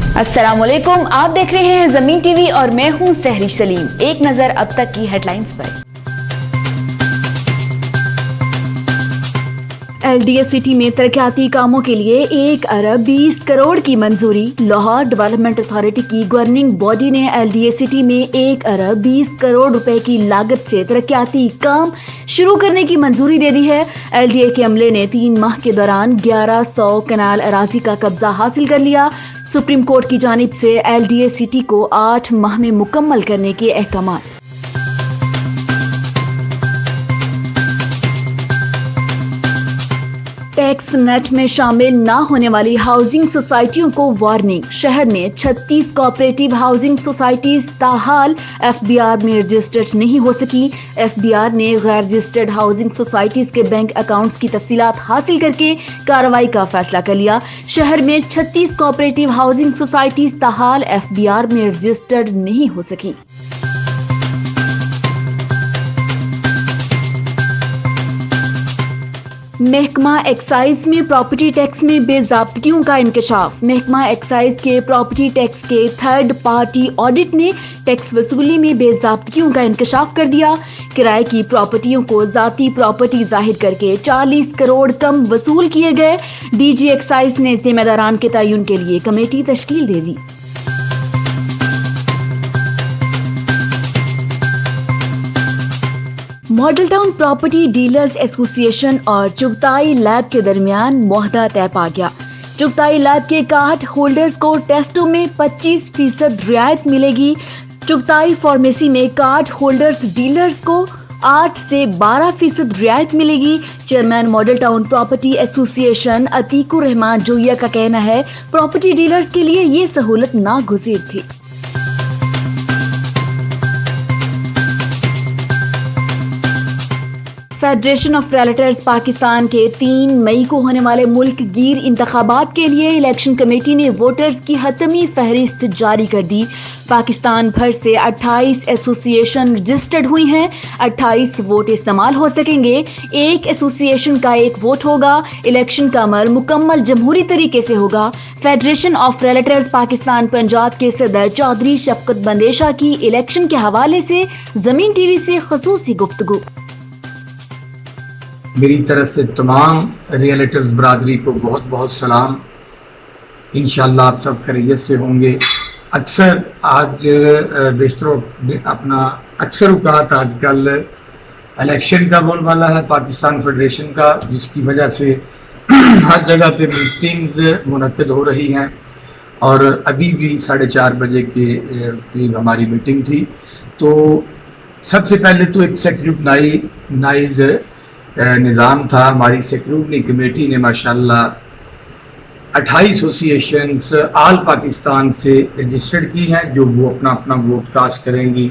अस्सलाम वालेकुम, आप देख रहे हैं ज़मीन टीवी और मैं हूं सहरी सलीम। एक नजर अब तक की हेडलाइंस पर। LDA सिटी में तरक्याती कामों के लिए 1 अरब 20 करोड़ की मंजूरी। लाहौर डेवलपमेंट अथॉरिटी की गवर्निंग बॉडी ने LDA सिटी में 1 अरब 20 करोड़ रुपए की लागत से तरक्याती काम शुरू करने की मंजूरी दे दी है। LDA के अमले ने 3 माह के दौरान 1100 कनाल अराजी का कब्जा हासिल कर लिया। सुप्रीम कोर्ट की जानिब से LDA सिटी को 8 माह में मुकम्मल करने के अहकामात। टैक्स नेट में शामिल ना होने वाली हाउसिंग सोसाइटियों को वार्निंग। शहर में 36 कोऑपरेटिव हाउसिंग सोसाइटीज ताहाल FBR में रजिस्टर्ड नहीं हो सकी। FBR ने गैर रजिस्टर्ड हाउसिंग सोसाइटीज के बैंक अकाउंट्स की तफसीलात हासिल करके कार्रवाई का फैसला कर लिया। शहर में 36 कोऑपरेटिव हाउसिंग सोसाइटीज ताहाल FBR में रजिस्टर्ड नहीं हो सकी। महकमा एक्साइज में प्रॉपर्टी टैक्स में बेज़ाब्तियों का इंकशाफ। महकमा एक्साइज के प्रॉपर्टी टैक्स के थर्ड पार्टी ऑडिट ने टैक्स वसूली में बेज़ाब्तियों का इंकशाफ कर दिया। किराए की प्रॉपर्टियों को ज़ाती प्रॉपर्टी जाहिर करके 40 करोड़ कम वसूल किए गए। DG एक्साइज ने जिम्मेदारान के तयन के लिए कमेटी तश्कील दे दी। Model town property dealers association और चुगताई लैब के दरमियान मुआहदा तय पा गया। चुगताई लैब के कार्ड होल्डर्स को टेस्टों में 25% रियायत मिलेगी। चुगताई फार्मेसी में कार्ड होल्डर्स डीलर्स को 8 से 12% रियायत मिलेगी। Chairman model town property association Atiqur Rahman Joya का कहना है, प्रॉपर्टी डीलर्स के लिए ये सहूलत नागुज़ीर थी। फेडरेशन ऑफ रियल्टर्स पाकिस्तान के 3 मई को होने वाले मुल्क गिर इंतखाबात के लिए इलेक्शन कमेटी ने वोटर्स की हतमी फहरिस्त जारी कर दी। पाकिस्तान भर से 28 एसोसिएशन रजिस्टर्ड हुई हैं। 28 वोट इस्तेमाल हो सकेंगे। एक एसोसिएशन का 1 वोट होगा। इलेक्शन का अमल मुकम्मल जमहूरी तरीके से होगा। Federation of realtors Pakistan Punjab के सदर चौधरी शफकत बंदेशा की इलेक्शन के हवाले से ज़मीन टीवी से ख़ुसूसी गुफ्तगू। मेरी तरफ से तमाम रियल्टर्स बरादरी को बहुत बहुत सलाम। इंशाअल्लाह आप सब खैरियत से होंगे। अक्सर आज अक्सर औकात आजकल इलेक्शन का बोलबाला है पाकिस्तान फेडरेशन का, जिसकी वजह से हर जगह पे मीटिंग्स मुनक्किद हो रही हैं और अभी भी 4:30 बजे के करीब हमारी मीटिंग थी। तो सबसे पहले तो एक सेक्रेटनाइज निज़ाम था। हमारी सेक्रेटरी कमेटी ने माशाल्लाह 28 एसोसिएशंस आल पाकिस्तान से रजिस्टर्ड की हैं, जो वो अपना अपना वोट कास्ट करेंगी।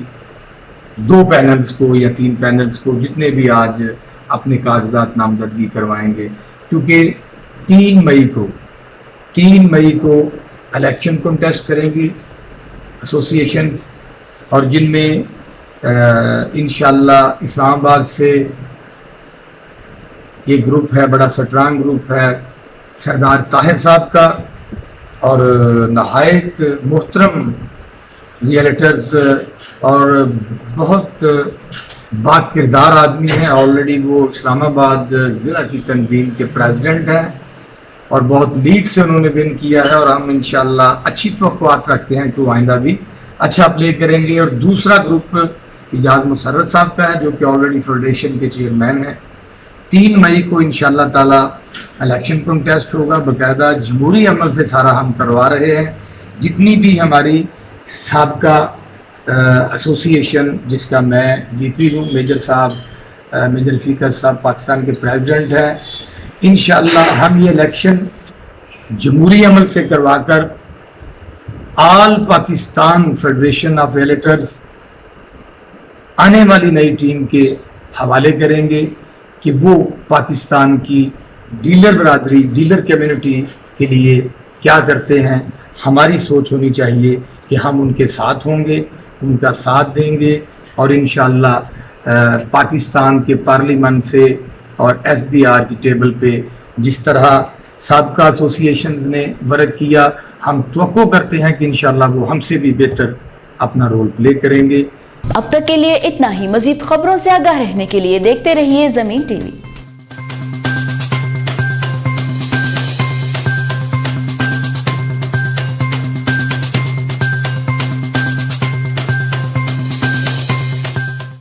2 पैनल्स को या 3 पैनल्स को, जितने भी आज अपने कागजात नामजदगी करवाएंगे, क्योंकि 3 मई को इलेक्शन कंटेस्ट करेंगी एसोसिएशंस, और जिनमें इंशाअल्लाह इस्लामाबाद से ये ग्रुप है, बड़ा स्ट्रांग ग्रुप है सरदार ताहिर साहब का, और नहायत मोहतरम रियल्टर्स और बहुत बाकिरदार आदमी हैं। ऑलरेडी वो इस्लामाबाद ज़िला की तंजीम के प्रेसिडेंट हैं और बहुत लीड से उन्होंने विन किया है, और हम इंशाअल्लाह अच्छी तवक्कुआत रखते हैं कि वो आइंदा भी अच्छा प्ले करेंगे। और दूसरा ग्रुप इजाज़ मुसर्रत साहब का है, जो कि ऑलरेडी फेडरेशन के चेयरमैन हैं। 3 मई को इंशाअल्लाह ताला इलेक्शन कंटेस्ट होगा। बाकायदा जमहूरी अमल से सारा हम करवा रहे हैं। जितनी भी हमारी साबका एसोसिएशन, जिसका मैं VP हूँ, मेजर रफीकत साहब पाकिस्तान के प्रेसिडेंट हैं, इंशाअल्लाह हम ये इलेक्शन जमहूरी अमल से करवाकर आल पाकिस्तान फेडरेशन ऑफ रियल्टर्स आने वाली नई टीम के हवाले करेंगे कि वो पाकिस्तान की डीलर बरादरी, डीलर कम्युनिटी के लिए क्या करते हैं। हमारी सोच होनी चाहिए कि हम उनके साथ होंगे, उनका साथ देंगे, और इंशाअल्लाह पाकिस्तान के पार्लियामेंट से और FBR की टेबल पे जिस तरह سابقہ ایسوسیشنز نے ورک کیا. ہم توقع کرتے ہیں کہ انشاءاللہ وہ ہم سے بھی بہتر اپنا رول پلے کریں گے. اب تک کے لیے اتنا ہی. مزید خبروں سے آگاہ رہنے کے لیے دیکھتے رہیے زمین ٹی وی.